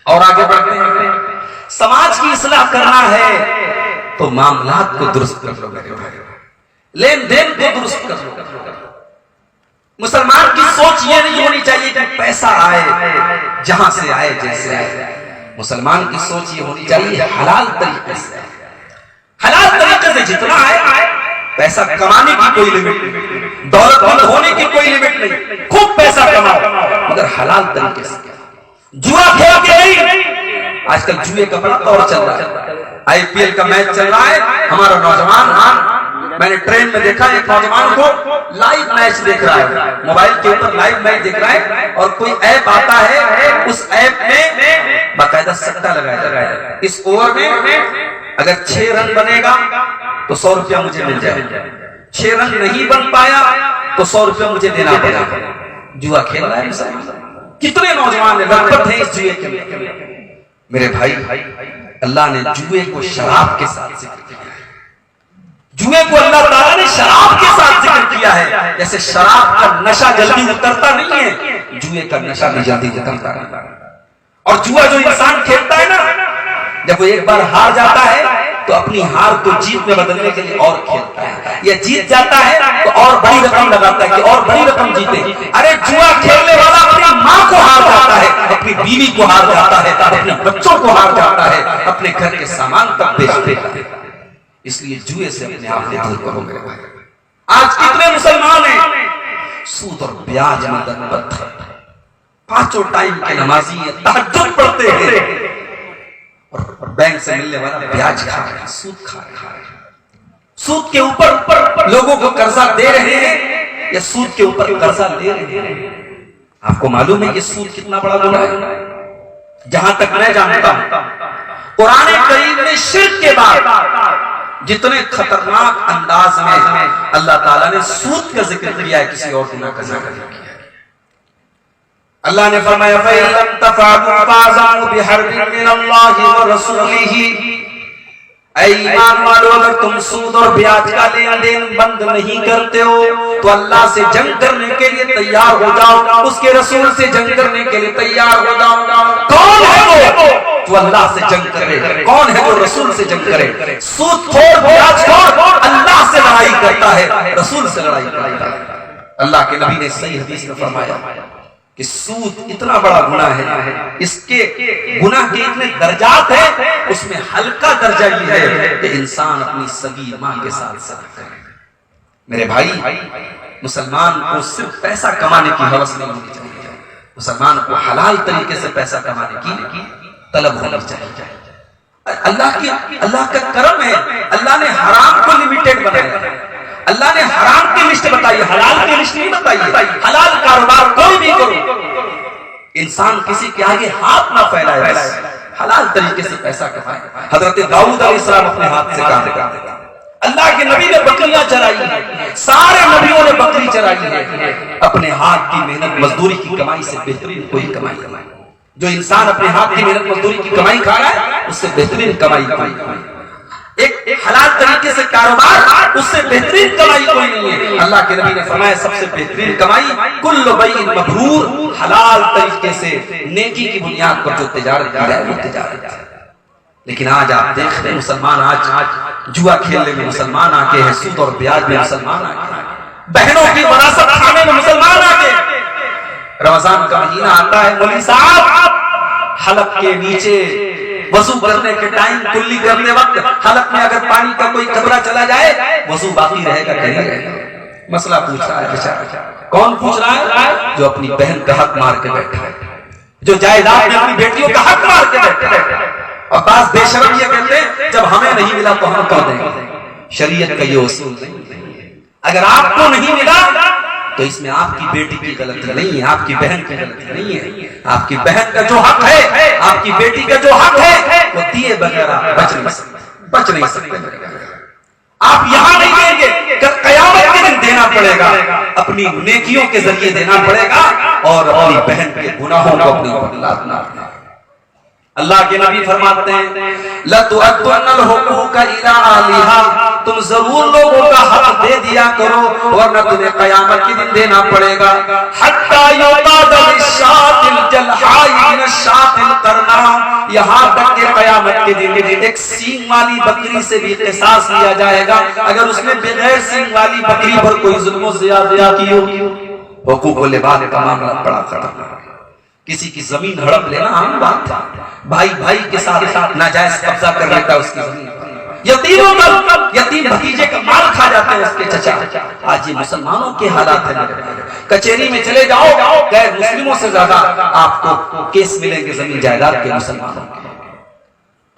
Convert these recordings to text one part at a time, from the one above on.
اور آگے بڑھتے ہیں، سماج کی اصلاح کرنا ہے تو معاملات کو درست کر لو میرے بھائی، لین دین کو درست کر لو۔ مسلمان کی سوچ یہ نہیں ہونی چاہیے کہ پیسہ آئے جہاں سے آئے جیسے آئے، مسلمان کی سوچ یہ ہونی چاہیے حلال طریقے سے، حلال طریقے سے جتنا آئے۔ پیسہ کمانے کی کوئی لمٹ نہیں، دولت مند ہونے کی کوئی لمٹ نہیں، خوب پیسہ کماؤ مگر حلال طریقے سے۔ جوا کھیل کے نہیں، آج کل جوئے کا بڑا دور چل رہا ہے، آئی پی ایل کا میچ چل رہا ہے، ہمارا نوجوان، میں نے ٹرین میں دیکھا ایک نوجوان کو لائیو میچ دیکھ رہا ہے، موبائل کے اوپر لائیو میچ دیکھ رہا ہے، اور کوئی ایپ آتا ہے، اس ایپ میں باقاعدہ سٹا لگایا، اس اوور میں اگر 6 رن بنے گا تو 100 روپیہ مجھے مل جائے، 6 رن نہیں بن پایا تو 100 روپیہ مجھے دینا پڑے گا۔ جوا کھیل رہا ہے، کتنے نوجوان رغبت ہے اس جوئے کے لیے۔ میرے بھائی، اللہ نے جوئے کو شراب کے ساتھ ذکر کیا ہے، جوئے کو اللہ تعالیٰ نے شراب کے ساتھ ذکر کیا ہے، جیسے شراب کا نشہ جلدی اترتا نہیں ہے، جوئے کا نشہ بھی جلدی اترتا ہے۔ اور جوا جو انسان کھیلتا ہے نا، جب وہ ایک بار ہار جاتا ہے تو اپنی ہار کو جیت میں بدلنے کے لیے اور کھیلتا ہے، یا جیت جاتا ہے تو اور بڑی رقم لگاتا ہے کہ اور بڑی رقم جیتے۔ ارے جوا کھیلنے والا اپنی ماں کو ہار جاتا ہے، اپنی بیوی کو ہار جاتا ہے، اپنے بچوں کو ہار جاتا ہے، اپنے گھر کے سامان تک بیچ دیتا ہے۔ اس لیے جوئے سے اپنے آپ کو دور کرو میرے بھائی۔ آج کتنے مسلمان ہیں سود اور بیاج میں درپتر، 5 ٹائم کے نمازی ہیں، تہجد پڑھتے ہیں، اور بینک سے ملنے والا بیاج کھا رہے ہیں، سود کھا رہے ہیں، سود کے اوپر لوگوں کو قرضہ دے رہے ہیں یا سود کے اوپر قرضہ لے رہے ہیں۔ آپ کو معلوم ہے یہ سود کتنا بڑا گناہ ہے؟ جہاں تک میں جانتا ہوں قرآن کریم نے شرک کے بعد جتنے خطرناک انداز میں اللہ تعالیٰ نے سود کا ذکر کیا ہے، کسی اور گناہ کا ذکر نہیں کیا ہے۔ اللہ نے فرمایا فَإِن لَمْ تَفْعَلُوا فَأَذَنُوا بِحَرْبٍ مِّنَ اللَّهِ وَرَسُولِهِ، اے ایمان والو اگر تم سود اور بیاج کا لین دین بند نہیں کرتے ہو تو اللہ سے جنگ کرنے کے لیے تیار ہو جاؤ، اس کے رسول سے جنگ کرنے کے لیے تیار ہو جاؤ۔ کون ہے وہ جو اللہ سے جنگ کرے؟ کون ہے جو رسول سے جنگ کرے؟ سود خور، بیاج خور اللہ سے لڑائی کرتا ہے، رسول سے لڑائی کرتا ہے۔ اللہ کے نبی نے صحیح حدیث میں فرمایا کہ سود اتنا بڑا گناہ ہے، اس کے گناہ کے اتنے درجات ہیں، اس میں ہلکا درجہ یہ ہے کہ انسان اپنی سگی ماں کے ساتھ صدقہ کرے۔ میرے بھائی، مسلمان کو صرف پیسہ کمانے کی ہوس نہیں ہونی چاہیے، مسلمان کو حلال طریقے سے پیسہ کمانے کی طلب ہونی چاہیے۔ اللہ کا کرم ہے، اللہ نے حرام کو لمیٹڈ بنایا ہے، اللہ نے حرام کی لسٹ بتائی، حلال کی لسٹ نہیں بتائی۔ حلال کاروبار کوئی بھی کرو، انسان کسی کے آگے ہاتھ نہ پھیلائے، حلال طریقے سے پیسہ کمائے۔ حضرت داؤد علیہ السلام اپنے ہاتھ سے کام کرتے تھے، اللہ کے نبی نے بکریاں چرائی ہیں، سارے نبیوں نے بکری چرائی ہے، اپنے ہاتھ کی محنت مزدوری کی کمائی سے بہترین کوئی کمائی جو انسان اپنے ہاتھ کی محنت مزدوری کی کمائی کھا رہا ہے اس سے بہترین کمائی ایک حلال طریقے سے کاروبار، اس سے بہترین کمائی کوئی نہیں ہے۔ اللہ کے نبی نے فرمایا سب سے بہترین کمائی کل بیع مبرور، حلال طریقے سے نیکی کی بنیاد پر جو تجارت ہے وہ تجارت ہے۔ لیکن آج آپ دیکھ رہے ہیں مسلمان آج جوا کھیلنے میں مسلمان آگے ہیں، سود اور بیاج میں مسلمان آگے ہیں، بہنوں کی وراثت کھانے میں مسلمان آگے ہیں۔ رمضان کا مہینہ آتا ہے، مولوی صاحب حلق کے نیچے وضو کرنے کے ٹائم کلی کرنے وقت حلق میں اگر پانی کا کوئی قطرہ چلا جائے وضو باقی رہے گا کہ نہیں رہے گا؟ مسئلہ پوچھ رہا ہے بیچارہ، کون پوچھ رہا ہے؟ جو اپنی بہن کا حق مار کے بیٹھا ہے، جو جائیداد میں اپنی بیٹیوں کا حق مار کے بیٹھا ہے۔ اور بعض بے شرم یہ کہتے ہیں جب ہمیں نہیں ملا تو ہم کر دیں گے۔ شریعت کا یہ اصول نہیں ہے، اگر آپ کو نہیں ملا تو اس میں آپ کی بیٹی کی غلطی نہیں ہے، آپ کی بہن کی غلطی نہیں ہے۔ آپ کی بہن کا جو حق ہے، آپ کی بیٹی کا جو حق ہے وہ دیے بغیر آپ بچ نہیں سکتے۔ آپ یہاں نہیں دیں گے، قیامت کے دن دینا پڑے گا، اپنی نیکیوں کے ذریعے دینا پڑے گا اور اپنی بہن کے گناہوں کو اپنے اوپر لادنا۔ اللہ کے نبی فرماتے ہیں لَتُؤَدُّنَّ الْحُقُوقَ إِلَىٰ أَهْلِهَا، تم ضرور لوگوں کا حق دے دیا کرو ورنہ تمہیں قیامت کے دن دینا پڑے گا۔ حَتَّى يُعْتَادَ لِلشَّاةِ الْجَلْحَاءِ مِنَ الشَّاةِ الْقَرْنَاءِ، یہاں تک کہ قیامت کے دن ایک سینگ والی بکری سے بھی قصاص لیا جائے گا اگر اس نے بغیر سینگ والی بکری پر کوئی ظلم و زیادتی کی ہو۔ حقوق و لباس کا معاملہ بڑا کڑا، کسی کی زمین ہڑپ لینا عام بات ہے، بھائی بھائی کے ساتھ ناجائز قبضہ کر لیتا ہے اس کی زمین، یتیموں کا یتیم بھتیجے کا مال کھا جاتے ہیں اس کے چچا۔ آج یہ مسلمانوں کے حالات ہیں، کچہری میں چلے جاؤ غیر مسلموں سے زیادہ آپ کو کیس ملیں گے زمین جائیداد کے مسلمانوں کے۔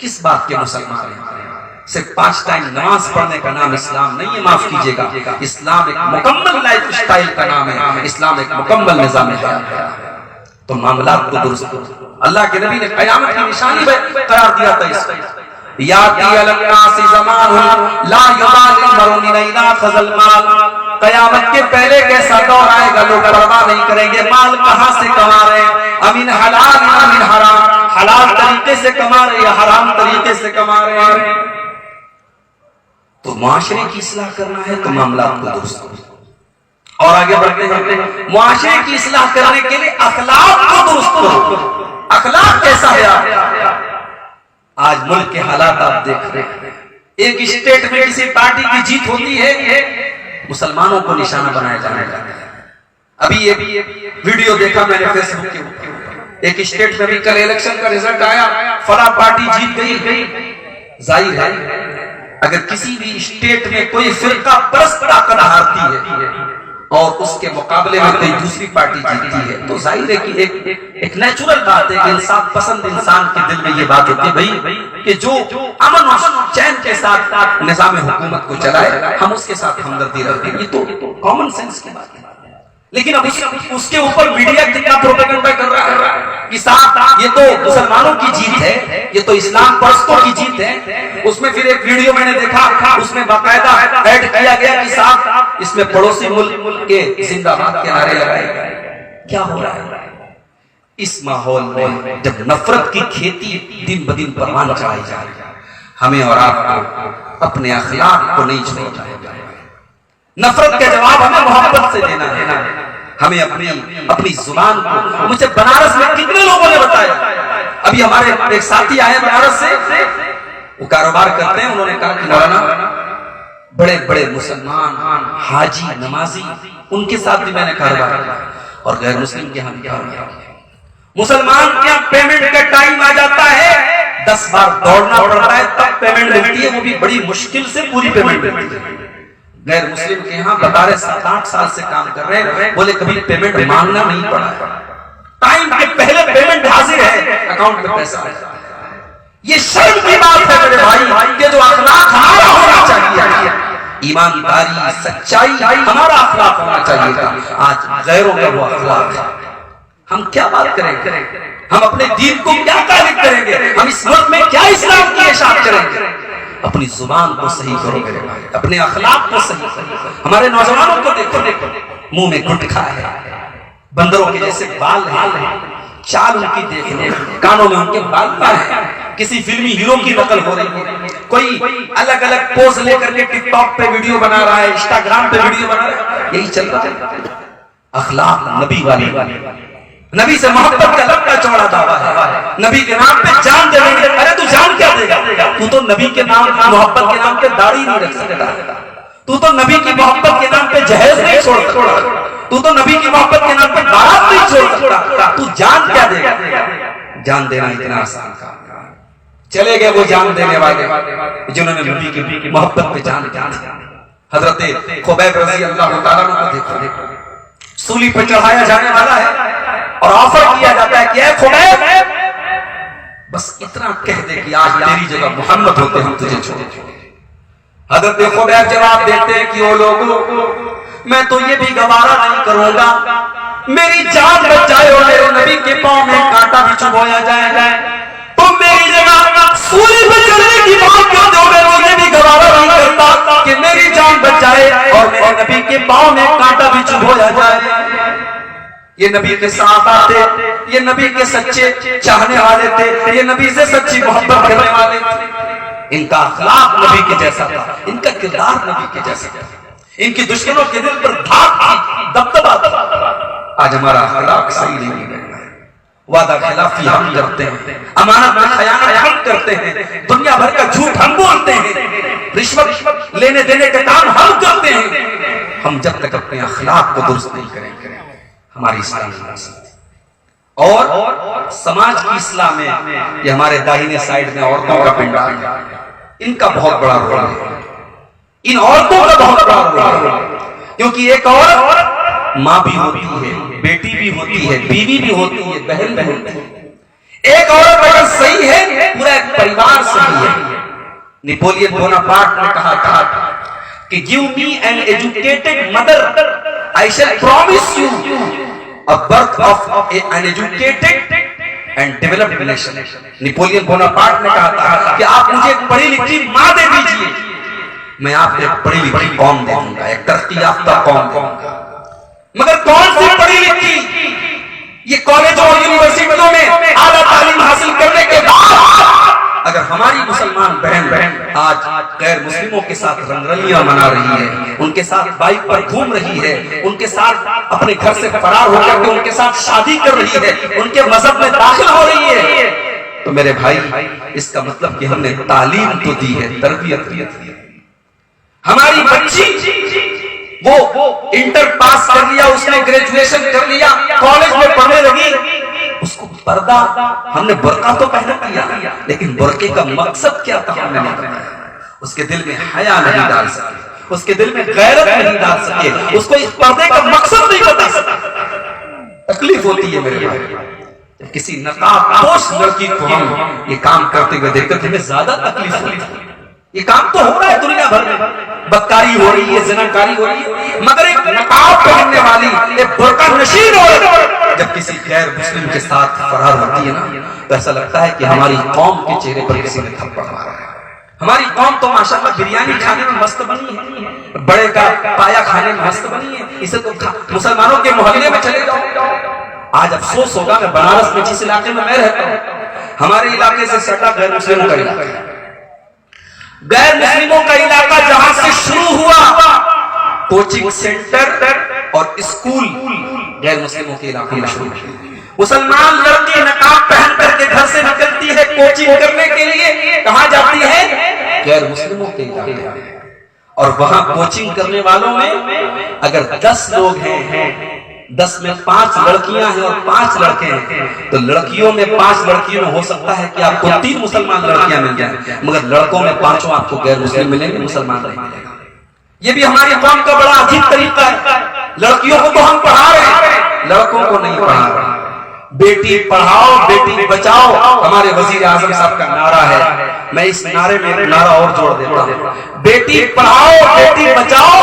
کس بات کے مسلمان ہیں؟ صرف 5 ٹائم نماز پڑھنے کا نام اسلام نہیں ہے، معاف کیجئے گا، اسلام ایک مکمل لائف سٹائل کا نام ہے، اسلام ایک مکمل نظام حیات ہے۔ تو معاملات کو درست کرو۔ اللہ کے نبی نے قیامت کی نشانی قرار دیا تھا اس کو، یاتی علی الناس زمان لا یبال المرء من اینا اخذ المال، قیامت کے پہلے کیسا دور آئے گا لوگ پرواہ نہیں کریں گے مال کہاں سے کما رہے ہیں، امین حلال امین حرام، حلال طریقے سے کما رہے ہیں یا حرام طریقے سے کما رہے ہیں۔ تو معاشرے کی اصلاح کرنا ہے تو معاملات کو درست کرو۔ اور آگے بڑھتے ہیں، معاشرے کی اصلاح کرنے کے لیے اخلاق کو درست کرو۔ اخلاق کیسا ہے؟ آج ملک کے حالات آپ دیکھ رہے ہیں، ایک اسٹیٹ میں کسی پارٹی کی جیت ہوتی ہے مسلمانوں کو نشانہ بنایا جانے لگا ہے۔ ابھی ایک ویڈیو دیکھا میں نے فیس بک کے اوپر، ایک اسٹیٹ میں بھی کل الیکشن کا رزلٹ آیا، فلاں پارٹی جیت گئی۔ ظاہر ہے اگر کسی بھی اسٹیٹ میں کوئی فرقہ پرست طاقت ہارتی ہے اور اس کے مقابلے میں کوئی دوسری پارٹی جیتتی ہے تو ظاہر ہے کہ ایک نیچرل بات ہے کہ انصاف پسند انسان کے دل میں یہ بات ہوتی ہے بھائی کہ جو امن و چین کے ساتھ نظام حکومت کو چلائے ہم اس کے ساتھ ہمدردی رکھتے ہیں، یہ تو کامن سینس کی بات ہے۔ لیکن اب اس کے اوپر میڈیا کتنا پروپیگنڈا کر رہا ہے کہ صاحب یہ تو مسلمانوں کی جیت ہے، یہ تو اسلام پرستوں کی جیت ہے۔ اس میں پھر ایک ویڈیو میں نے دیکھا، اس میں باقاعدہ ایڈ کیا گیا کہ صاحب اس میں پڑوسی ملک کے زندہ باد کے نعرے لگائے گئے۔ کیا ہو رہا ہے؟ اس ماحول میں جب نفرت کی کھیتی دن بدن پروان چڑھائی جائے ہمیں اور آپ کو اپنے اخلاق کو نہیں چھوڑنا ہے۔ نفرت کا جواب ہمیں محبت سے دینا ہے، ہمیں اپنی زبان کو۔ مجھے بنارس میں کتنے لوگوں نے بتایا، ابھی ہمارے ایک ساتھی آئے بنارس سے، وہ کاروبار کرتے ہیں، انہوں نے کہا کہ مولانا بڑے بڑے مسلمان حاجی نمازی ان کے ساتھ بھی میں نے کاروبار کیا اور غیر مسلم کے ہاں بھی کاروبار کیا۔ مسلمان کے ہاں پیمنٹ کا ٹائم آ جاتا ہے 10 بار دوڑنا پڑتا ہے تب پیمنٹ ملتی ہے، وہ بھی بڑی مشکل سے پوری پیمنٹ ملتی ہے۔ غیر مسلم کے ہاں بتا رہے 7-8 سال سے کام کر رہے ہیں، بولے کبھی پیمنٹ مانگنا نہیں پڑا، ٹائم کے پہلے پیمنٹ حاضر ہے، اکاؤنٹ میں پیسہ ہے۔ یہ شرم کی بات ہے میرے بھائی کہ جو اخلاق ہمارا ہونا چاہیے، ایمانداری سچائی ہمارا اخلاق ہونا چاہیے تھا، آج غیروں کا وہ اخلاق ہے۔ ہم کیا بات کریں گے؟ ہم اپنے دین کو کیا تعریف کریں گے؟ ہم اس ملک میں کیا اسلام کی اشاعت کریں گے؟ اپنی زبان کو صحیح کرو، اپنے اخلاق کو صحیح کرو۔ ہمارے نوجوانوں کو دیکھو، منہ میں گٹکھا ہے، بندروں کے جیسے بال ہیں، چال ان کی دیکھ لو، کانوں میں ان کے بال ہیں، کسی فلمی ہیرو کی نقل ہو رہی ہے، کوئی الگ الگ پوز لے کر کے ٹک ٹاک پہ ویڈیو بنا رہا ہے، انسٹاگرام پہ ویڈیو بنا رہا ہے، یہی چل رہا ہے۔ اخلاق نبی والی، نبی سے محبت کا لمبا چوڑا دعویٰ ہے، نبی کے نام پہ جان دے گے۔ ارے تو جان کیا دے گا؟ تو تو نبی کے نام محبت کے نام پہ داڑھی نہیں رکھ سکتا، تو تو نبی کی محبت کے نام پہ جہیز نہیں چھوڑ سکتا، تو تو نبی کی محبت کے نام پہ بارات نہیں چھوڑ سکتا، تو جان کیا دے گا؟ جان دینا اتنا آسان کام۔ چلے گئے وہ جان دینے والے جنہوں نے نبی کی محبت پہ جان دی۔ حضرت خبیب رضی اللہ تعالیٰ عنہ کو دیکھو، سولی پہ چڑھایا جانے والا ہے اور آفر کیا جاتا ہے کہ اے خبیب بس اتنا کہہ دے کہ آج تیری جگہ محمد ہوتے ہم تجھے چھوڑ۔ حضرت خبیب جواب دیتے ہیں کہ او لوگوں میں تو یہ بھی گوارا نہیں کروں گا میری جان بچ جائے اور میرے نبی کے پاؤں میں کانٹا بھی چبھایا جائے، تم میری جگہ سولی پہ چڑھنے کی بات کر دو، میں تو یہ بھی گوارا نہیں کرتا کہ میری جان بچ جائے اور میرے نبی کے پاؤں میں کانٹا بھی چبھایا جائے۔ یہ نبی کے ساتھ آتے، یہ نبی کے سچے چاہنے والے تھے، یہ نبی سے سچی محبت کرنے والے تھے، ان کا اخلاق نبی کے جیسا تھا، ان کا کردار نبی کے جیسا تھا، ان کی دشمنوں کے دل پر دھاک تھی، دبدبا تھا۔ آج ہمارا اخلاق صحیح نہیں ہے، وعدہ خلافی ہم کرتے ہیں، امانت میں خیانت ہم کرتے ہیں، دنیا بھر کا جھوٹ ہم بولتے ہیں، رشوت لینے دینے کا کام ہم کرتے ہیں۔ ہم جب تک اپنے اخلاق کو درست نہیں کریں گے ہماری اصلاح نہیں ہو سکتی۔ اور سماج کی اصلاح میں یہ ہمارے داہنے سائیڈ میں عورتوں کا پنڈال ہے، ان کا بہت بڑا رول ہے، ان عورتوں کا بہت بڑا رول ہے، کیونکہ ایک عورت ماں بھی ہوتی ہے، بیٹی بھی ہوتی ہے، بیوی بھی ہوتی ہے، بہن بھی ہوتی ہے۔ ایک عورت اگر صحیح ہے پورا ایک پریوار صحیح ہے۔ نیپولین بوناپارٹ نے کہا تھا کہ give me an educated mother, I shall promise you a birth of an educated and developed nation۔ Napoleon Bonaparte نے کہا تھا کہ آپ مجھے ایک پڑھی لکھی ماں دے دیجئے، میں آپ کو ایک پڑھی لکھی قوم دے دوں گا، ایک ترقی یافتہ قوم دے دوں گا۔ مگر کون سی پڑھی لکھی؟ یہ کالجوں اور یونیورسٹیوں میں اعلیٰ تعلیم حاصل کرنے کے بعد اگر ہماری مسلمان بہن آج غیر مسلموں کے ساتھ رنگرلیاں منا رہی ہے، ان کے ساتھ بائک پر گھوم رہی ہے، ان کے ساتھ اپنے گھر سے فرار ہو کر کے ان کے ساتھ شادی کر رہی ہے، ان کے مذہب میں داخل ہو رہی ہے، تو میرے بھائی اس کا مطلب کہ ہم نے تعلیم تو دی ہے، تربیت دی ہے۔ ہماری بچی وہ انٹر پاس کر لیا، اس نے گریجویشن کر لیا، کالج میں پڑھنے لگی، اس کو پردہ ہم نے برقع تو پہنا دیا، لیکن برقعے کا مقصد کیا تھا ہم نے نہیں بتایا۔ اس کے دل میں حیا نہیں ڈال سکے، اس کے دل میں غیرت نہیں ڈال سکے، اس کو اس پردے کا مقصد نہیں بتا سکے۔ تکلیف ہوتی ہے میرے بھائی، کسی نقاب پوش لڑکی کو ہم یہ کام کرتے ہوئے دیکھتے تھے، ہمیں زیادہ تکلیف ہوتی ہے۔ یہ کام تو ہو رہا ہے دنیا بھر میں، بدکاری ہو رہی ہے، زناکاری ہو رہی ہے، مگر ایک نقاب پہننے والی، ایک برقع نشین عورت جب کسی غیر مسلم کے ساتھ فرار ہوتی ہے نا، تو ایسا لگتا ہے کہ ہماری قوم کے چہرے پر کسی نے تھپڑ مارا ہے۔ ہماری قوم تو ماشاءاللہ بریانی کھانے میں مست بنی ہے، بڑے کا پایا کھانے میں مست بنی ہے، اسے تو مسلمانوں کے محلے میں چلے جاؤ۔ آج افسوس ہوگا، میں بنارس میں جس علاقے میں رہتا ہوں، ہمارے علاقے سے سٹا غیر مسلموں کا علاقہ ہے۔ غیر مسلموں کا علاقہ جہاں سے شروع ہوا، کوچنگ سینٹر اور اسکول غیر مسلموں کے علاقے میں شروع ہوا۔ مسلمان لڑکی نقاب پہن کر کے گھر سے نکلتی ہے کوچنگ کرنے کے لیے، کہاں جاتی ہے؟ غیر مسلموں کے علاقے میں۔ اور وہاں کوچنگ کرنے والوں میں اگر 10 لوگ ہیں، 10 میں 5 لڑکیاں ہیں اور 5 لڑکے ہیں، تو لڑکیوں میں 5 لڑکیوں میں ہو سکتا ہے کہ آپ کو 3 مسلمان لڑکیاں مل جائیں، مگر لڑکوں میں 5 آپ کو غیر مسلم ملیں گے، مسلمان نہیں ملیں گے۔ یہ بھی ہماری قوم کا بڑا عجیب طریقہ ہے۔ لڑکیوں کو تو ہم پڑھا رہے ہیں، لڑکوں کو نہیں پڑھا رہے۔ بیٹی پڑھاؤ بیٹی بچاؤ ہمارے وزیر اعظم صاحب کا نعرہ ہے، میں اس نعرے میں ایک نعرہ اور جوڑ دیتا ہوں، بیٹی پڑھاؤ بیٹی بچاؤ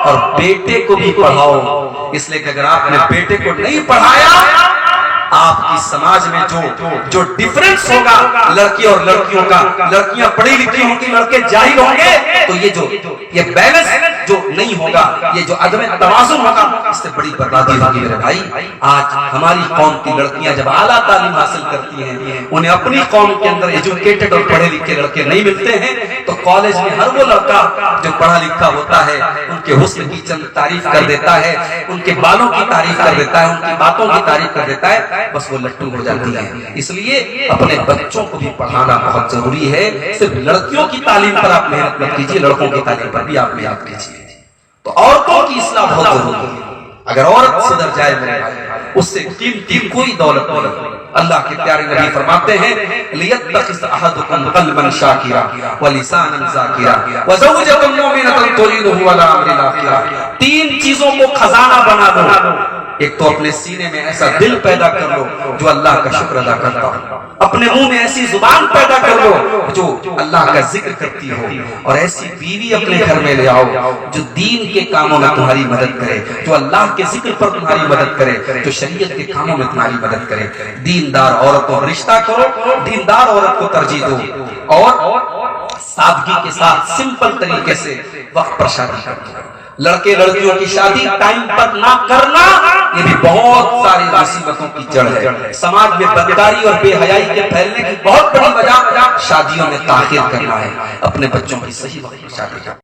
اور بیٹے کو بھی پڑھاؤ، اس لیے کہ اگر آپ نے بیٹے کو نہیں پڑھایا، آپ کی سماج میں جو ڈیفرنس ہوگا لڑکی اور لڑکیوں کا، لڑکیاں پڑھی لکھی ہوں گی، لڑکے جاہل ہوں گے، تو یہ بیلنس جو نہیں ہوگا، یہ جو عدم توازن ہوگا، اس سے بڑی بربادی ہوگی میرے بھائی۔ آج ہماری قوم کی لڑکیاں جب اعلیٰ تعلیم حاصل کرتی ہیں، انہیں اپنی قوم کے اندر ایجوکیٹڈ اور پڑھے لکھے لڑکے نہیں ملتے ہیں، تو کالج میں ہر وہ لڑکا جو پڑھا لکھا ہوتا ہے ان کے حسن کی چند تعریف کر دیتا ہے، ان کے بالوں کی تعریف کر دیتا ہے، ان کی باتوں کی تعریف کر دیتا ہے، بس وہ لٹو ہو جاتی ہے۔ اس لیے اپنے بچوں کو بھی پڑھانا بہت ضروری ہے۔ صرف لڑکیوں کی تعلیم پر آپ محنت مت کیجیے، لڑکوں کی تعلیم پر بھی آپ محنت کیجیے۔ تو عورتوں کی اصلاح بہت ضروری ہے۔ اگر عورت سدھر جائے میرے بھائی، اس سے قیمتی کوئی دولت نہیں۔ اللہ کے پیارے نبی فرماتے ہیں لِيَتَّخِذْ أَحَدُكُمْ قَلْبًا شَاكِرًا وَلِسَانًا ذَاكِرًا وَزَوْجَةً مُؤْمِنَةً تُرِيدُهُ وَلَا أَمْرِ الْآخِرَةِ۔ 3 چیزوں کو خزانہ بنا لو۔ ایک تو اپنے سینے میں ایسا دل پیدا کر لو جو اللہ کا شکر ادا کرتا ہو، اپنے منہ میں ایسی زبان پیدا کر لو جو اللہ کا ذکر کرتی ہو، اور ایسی بیوی اپنے گھر میں لے آؤ جو دین کے کاموں میں تمہاری مدد کرے، جو اللہ کے ذکر پر تمہاری مدد کرے، جو شریعت کے کاموں میں تمہاری مدد کرے۔ دیندار عورت کو رشتہ کرو، دیندار عورت کو ترجیح دو، اور سادگی کے ساتھ سمپل طریقے سے وقت پر شادی کرو۔ لڑکے لڑکیوں کی شادی ٹائم پر نہ کرنا یہ بھی بہت ساری مصیبتوں کی جڑ ہے۔ سماج میں بدکاری اور بے حیائی کے پھیلنے کی بہت بڑی وجہ شادیوں میں تاخیر کرنا ہے۔ اپنے بچوں کی صحیح وقت پر شادی کرنا۔